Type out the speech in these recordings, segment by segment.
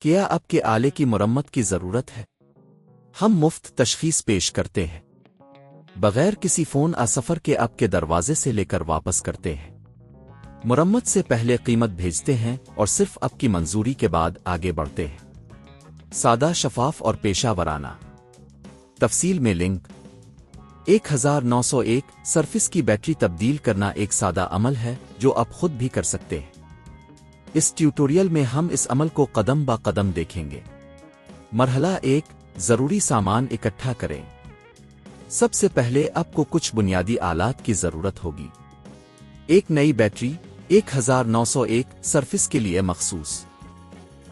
کیا آپ کے آلے کی مرمت کی ضرورت ہے؟ ہم مفت تشخیص پیش کرتے ہیں بغیر کسی فون سفر کے آپ کے دروازے سے لے کر واپس کرتے ہیں۔ مرمت سے پہلے قیمت بھیجتے ہیں اور صرف آپ کی منظوری کے بعد آگے بڑھتے ہیں۔ سادہ، شفاف اور پیشہ ورانہ۔ تفصیل میں لنک۔ 1901 سرفس کی بیٹری تبدیل کرنا ایک سادہ عمل ہے جو آپ خود بھی کر سکتے ہیں۔ اس ٹیوٹوریل میں ہم اس عمل کو قدم با قدم دیکھیں گے۔ مرحلہ 1، ضروری سامان اکٹھا کریں۔ سب سے پہلے آپ کو کچھ بنیادی آلات کی ضرورت ہوگی۔ ایک نئی بیٹری 1901 سرفس کے لیے مخصوص۔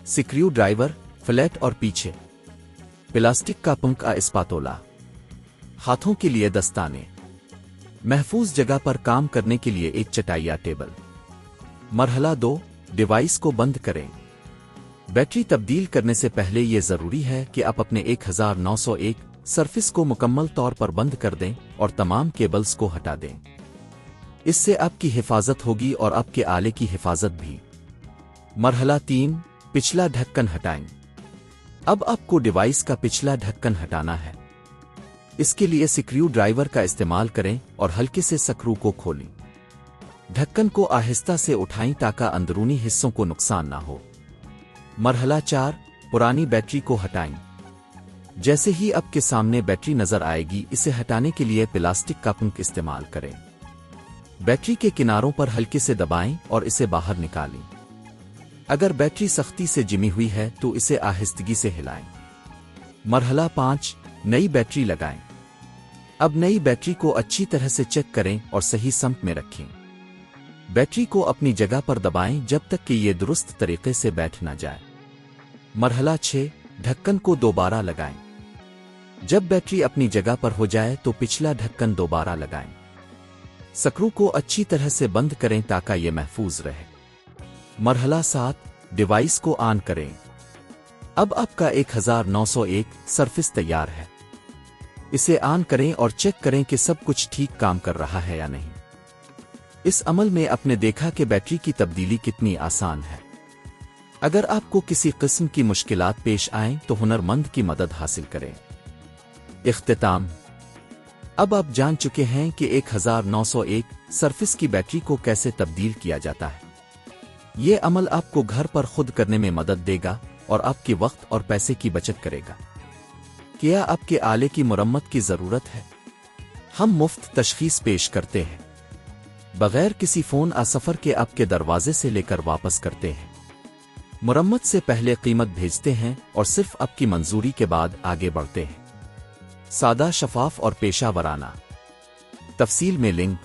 سکریو ڈرائیور، فلیٹ اور پیچھے۔ پلاسٹک کا پنکھ اسپاتولا۔ ہاتھوں کے لیے دستانے۔ محفوظ جگہ پر کام کرنے کے لیے ایک چٹائی یا ٹیبل۔ مرحلہ 2، ڈیوائس کو بند کریں۔ بیٹری تبدیل کرنے سے پہلے یہ ضروری ہے کہ آپ اپنے 1901 سرفس کو مکمل طور پر بند کر دیں اور تمام کیبلز کو ہٹا دیں۔ اس سے آپ کی حفاظت ہوگی اور آپ کے آلے کی حفاظت بھی۔ مرحلہ 3، پچھلا ڈھکن ہٹائیں۔ اب آپ کو ڈیوائس کا پچھلا ڈھکن ہٹانا ہے۔ اس کے لیے سکریو ڈرائیور کا استعمال کریں اور ہلکے سے سکرو کو کھولیں۔ ڈھکن کو آہستہ سے اٹھائیں تاکہ اندرونی حصوں کو نقصان نہ ہو۔ مرحلہ 4، پرانی بیٹری کو ہٹائیں۔ جیسے ہی آپ کے سامنے بیٹری نظر آئے گی، اسے ہٹانے کے لیے پلاسٹک کا پنکھ استعمال کریں۔ بیٹری کے کناروں پر ہلکے سے دبائیں اور اسے باہر نکالیں۔ اگر بیٹری سختی سے جمی ہوئی ہے تو اسے آہستگی سے ہلائیں۔ مرحلہ 5، نئی بیٹری لگائیں۔ اب نئی بیٹری کو اچھی طرح سے چیک کریں اور صحیح سمت میں رکھیں۔ بیٹری کو اپنی جگہ پر دبائیں جب تک کہ یہ درست طریقے سے بیٹھ نہ جائے۔ مرحلہ 6، ڈھکن کو دوبارہ لگائیں۔ جب بیٹری اپنی جگہ پر ہو جائے تو پچھلا ڈھکن دوبارہ لگائیں۔ سکرو کو اچھی طرح سے بند کریں تاکہ یہ محفوظ رہے۔ مرحلہ 7، ڈیوائس کو آن کریں۔ اب آپ کا 1901 سرفس تیار ہے۔ اسے آن کریں اور چیک کریں کہ سب کچھ ٹھیک کام کر رہا ہے یا نہیں۔ اس عمل میں آپ نے دیکھا کہ بیٹری کی تبدیلی کتنی آسان ہے۔ اگر آپ کو کسی قسم کی مشکلات پیش آئیں تو ہنر مند کی مدد حاصل کریں۔ اختتام۔ اب آپ جان چکے ہیں کہ 1901 سرفس کی بیٹری کو کیسے تبدیل کیا جاتا ہے۔ یہ عمل آپ کو گھر پر خود کرنے میں مدد دے گا اور آپ کے وقت اور پیسے کی بچت کرے گا۔ کیا آپ کے آلے کی مرمت کی ضرورت ہے؟ ہم مفت تشخیص پیش کرتے ہیں بغیر کسی فون سفر کے آپ کے دروازے سے لے کر واپس کرتے ہیں۔ مرمت سے پہلے قیمت بھیجتے ہیں اور صرف آپ کی منظوری کے بعد آگے بڑھتے ہیں۔ سادہ، شفاف اور پیشہ ورانہ۔ تفصیل میں لنک۔